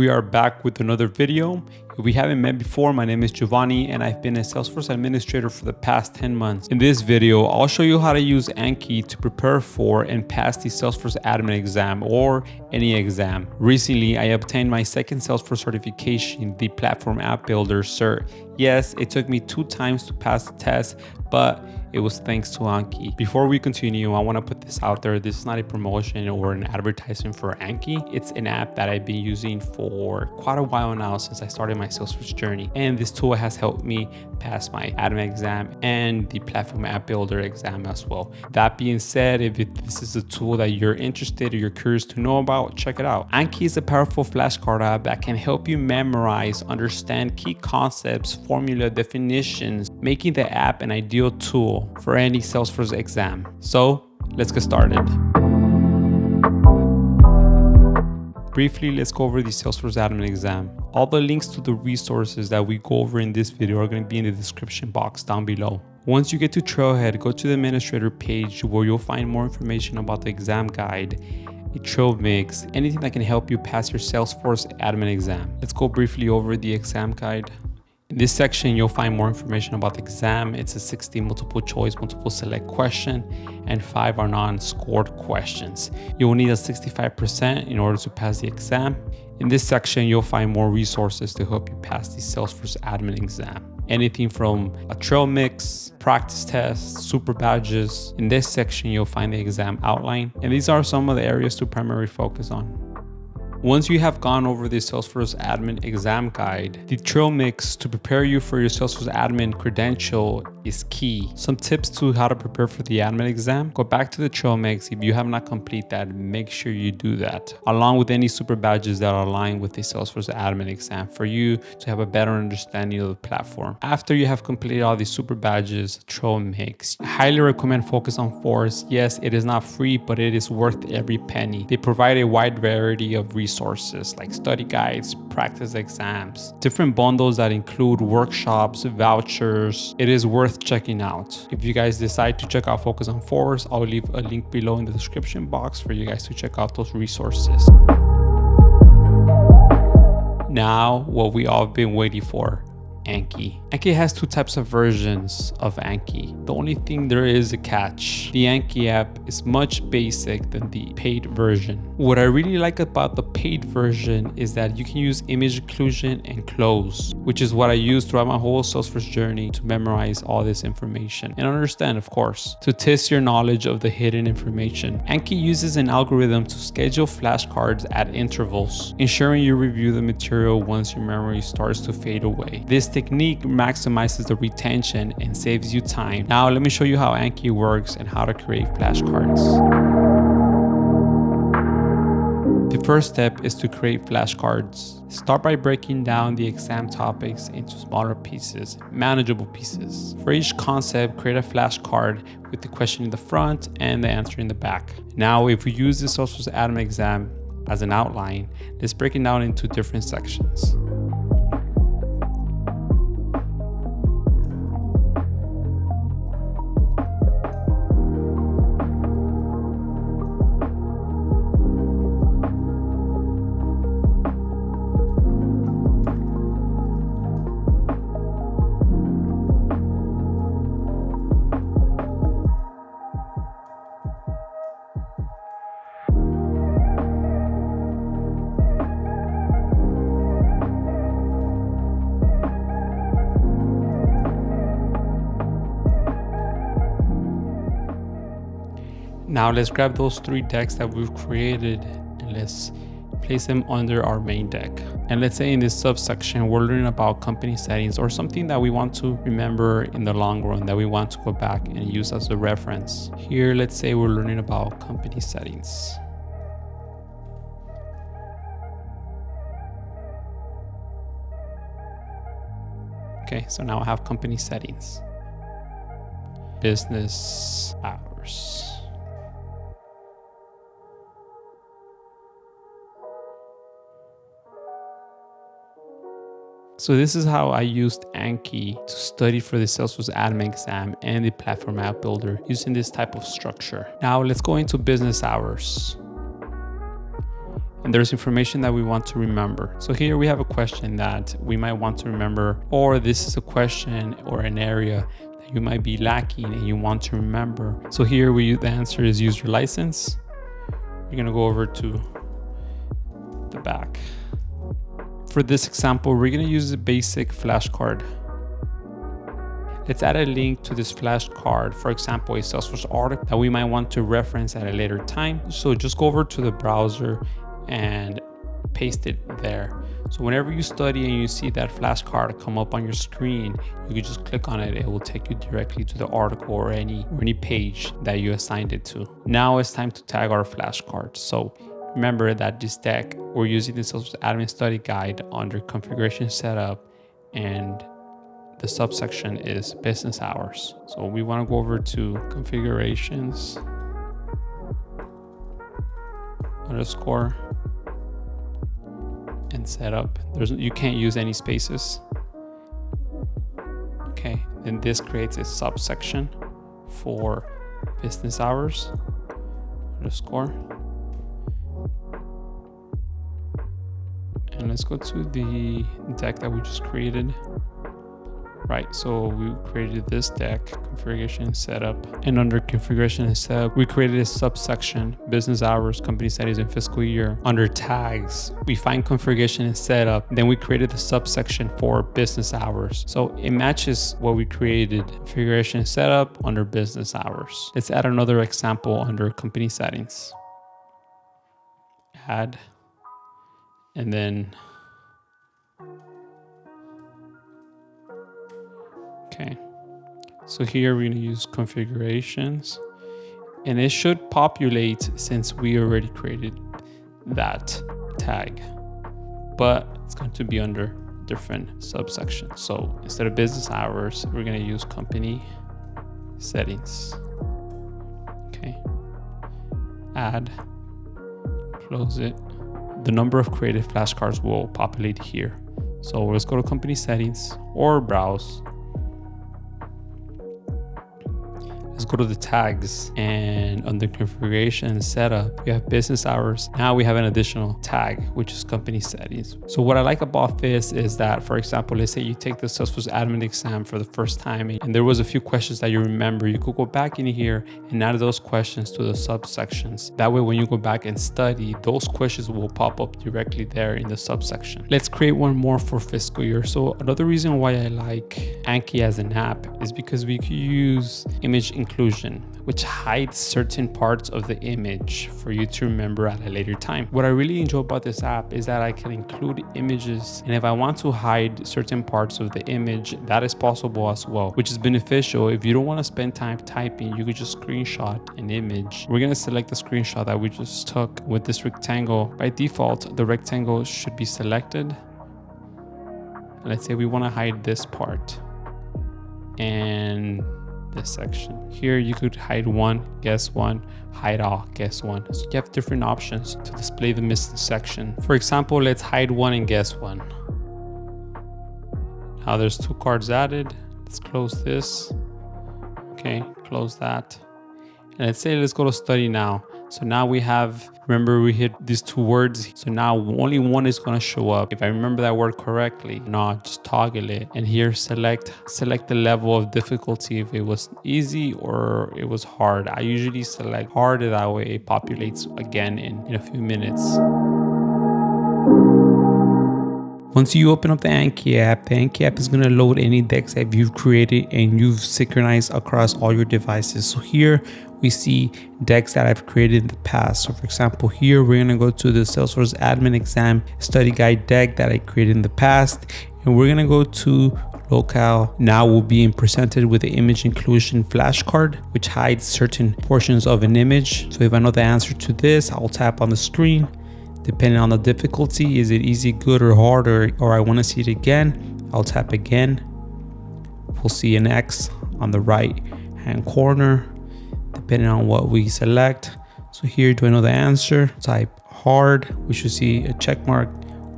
We are back with another video. If we haven't met before, my name is Giovanni and I've been a Salesforce administrator for the past 10 months. In this video, I'll show you how to use Anki to prepare for and pass the Salesforce Admin Exam or any exam. Recently, I obtained my second Salesforce certification, the Platform App Builder Cert. Yes, it took me 2 times to pass the test, but it was thanks to Anki. Before we continue, I want to put this out there. This is not a promotion or an advertisement for Anki. It's an app that I've been using for quite a while now since I started my Salesforce journey. And this tool has helped me pass my admin exam and the Platform App Builder exam as well. That being said, if this is a tool that you're interested or you're curious to know about, check it out. Anki is a powerful flashcard app that can help you memorize, understand key concepts, formula definitions, making the app an ideal tool for any Salesforce exam. So let's get started. Briefly, let's go over the Salesforce Admin Exam. All the links to the resources that we go over in this video are going to be in the description box down below. Once you get to Trailhead, go to the administrator page where you'll find more information about the exam guide, a Trailmix, anything that can help you pass your Salesforce Admin Exam. Let's go briefly over the exam guide. In this section, you'll find more information about the exam. It's a 60 multiple choice, multiple select question, and 5 are non-scored questions. You will need a 65% in order to pass the exam. In this section, you'll find more resources to help you pass the Salesforce Admin Exam. Anything from a Trailmix, practice tests, super badges. In this section, you'll find the exam outline. And these are some of the areas to primarily focus on. Once you have gone over the Salesforce Admin Exam Guide, the Trailmix to prepare you for your Salesforce Admin credential is key. Some tips to how to prepare for the admin exam: go back to the Trailmix. If you have not completed that, make sure you do that, along with any super badges that are aligned with the Salesforce Admin Exam for you to have a better understanding of the platform. After you have completed all these super badges, Trailmix, I highly recommend focus on Force. Yes, it is not free, but it is worth every penny. They provide a wide variety of resources like study guides, practice exams, different bundles that include workshops, vouchers. It is worth checking out. If you guys decide to check out Focus on Force, I'll leave a link below in the description box for you guys to check out those resources. Now, what we all have been waiting for. Anki. Anki has 2 types of versions of Anki. The only thing there is a catch. The Anki app is much basic than the paid version. What I really like about the paid version is that you can use image inclusion and close, which is what I used throughout my whole Salesforce journey to memorize all this information and understand, of course, to test your knowledge of the hidden information. Anki uses an algorithm to schedule flashcards at intervals, ensuring you review the material once your memory starts to fade away. This technique maximizes the retention and saves you time. Now let me show you how Anki works and how to create flashcards. The first step is to create flashcards. Start by breaking down the exam topics into smaller pieces, manageable pieces. For each concept, create a flashcard with the question in the front and the answer in the back. Now, if we use the Salesforce Admin Exam as an outline, let's break it down into different sections. Now let's grab those 3 decks that we've created and let's place them under our main deck. And let's say in this subsection, we're learning about company settings or something that we want to remember in the long run, that we want to go back and use as a reference. Here, let's say we're learning about company settings. Okay, so now I have company settings. Business hours. So this is how I used Anki to study for the Salesforce Admin Exam and the Platform App Builder using this type of structure. Now let's go into business hours. and there's information that we want to remember. So here we have a question that we might want to remember, or this is a question or an area that you might be lacking and you want to remember. So here the answer is user license. We're gonna go over to the back. For this example, we're gonna use a basic flashcard. Let's add a link to this flashcard, for example, a Salesforce article that we might want to reference at a later time. So just go over to the browser and paste it there. So whenever you study and you see that flashcard come up on your screen, you can just click on it. It will take you directly to the article or any page that you assigned it to. Now it's time to tag our flashcard. So remember that this deck, we're using the Salesforce Admin Study Guide under Configuration Setup, and the subsection is business hours. So we want to go over to configurations _ and setup. You can't use any spaces. Okay, then this creates a subsection for business hours _ and let's go to the deck that we just created. Right, so we created this deck, configuration setup, and under configuration and setup, we created a subsection, business hours, company settings, and fiscal year. Under tags, we find configuration and setup, then we created the subsection for business hours. So it matches what we created, configuration and setup under business hours. Let's add another example under company settings. Add, and then okay, so here we're going to use configurations, and it should populate since we already created that tag, but it's going to be under different subsections. So instead of business hours, we're going to use company settings. Okay, add, close it. The number of created flashcards will populate here. So let's go to company settings or browse. Let's go to the tags, and under configuration and setup, we have business hours. Now we have an additional tag, which is company settings. So what I like about this is that, for example, let's say you take the Salesforce Admin Exam for the first time and there was a few questions that you remember. You could go back in here and add those questions to the subsections. That way, when you go back and study, those questions will pop up directly there in the subsection. Let's create one more for fiscal year. So another reason why I like Anki as an app is because we could use image inclusion, which hides certain parts of the image for you to remember at a later time. What I really enjoy about this app is that I can include images, and if I want to hide certain parts of the image, that is possible as well, which is beneficial. If you don't want to spend time typing, you could just screenshot an image. We're going to select the screenshot that we just took with this rectangle. By default, the rectangle should be selected. Let's say we want to hide this part and this section. Here you could hide one, guess one, hide all, guess one. So you have different options to display the missing section. For example, let's hide one and guess one. Now there's 2 cards added. Let's close this. Okay, close that. And let's go to study now. So now we have, remember we hit these 2 words. So now only one is going to show up. If I remember that word correctly, no, just toggle it. And here select the level of difficulty, if it was easy or it was hard. I usually select hard, that way it populates again in a few minutes. Once you open up the Anki app is going to load any decks that you've created and you've synchronized across all your devices. So here we see decks that I've created in the past. So for example, here we're going to go to the Salesforce Admin Exam Study Guide deck that I created in the past, and we're going to go to locale. Now we'll be presented with the image inclusion flashcard, which hides certain portions of an image. So if I know the answer to this, I'll tap on the screen. Depending on the difficulty, is it easy, good, or hard, or I want to see it again, I'll tap again. We'll see an X on the right hand corner, depending on what we select. So here, do I know the answer? Type hard, we should see a check mark,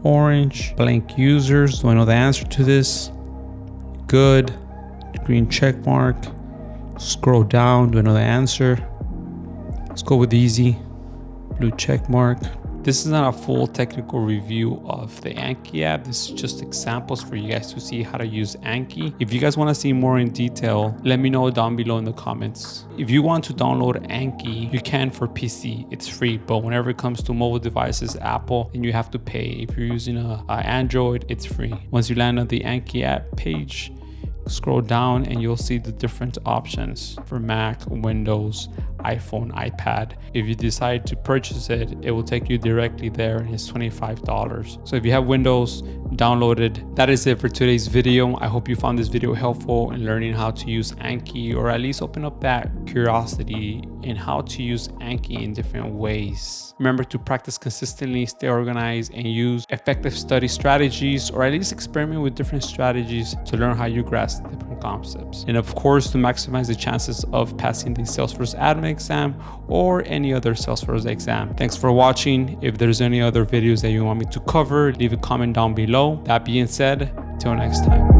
orange. Blank users, do I know the answer to this? Good, green check mark. Scroll down, do I know the answer? Let's go with easy, blue check mark. This is not a full technical review of the Anki app. This is just examples for you guys to see how to use Anki. If you guys want to see more in detail, let me know down below in the comments. If you want to download Anki, you can for PC. It's free, but whenever it comes to mobile devices, Apple, then you have to pay. If you're using a Android, it's free. Once you land on the Anki app page, scroll down and you'll see the different options for Mac, Windows, iPhone, iPad. If you decide to purchase it, it will take you directly there and it's $25. So if you have Windows, download it. That is it for today's video. I hope you found this video helpful in learning how to use Anki, or at least open up that curiosity in how to use Anki in different ways. Remember to practice consistently, stay organized, and use effective study strategies, or at least experiment with different strategies to learn how you grasp different concepts. And of course, to maximize the chances of passing the Salesforce Admin Exam or any other Salesforce exam. Thanks for watching. If there's any other videos that you want me to cover, leave a comment down below. That being said, till next time.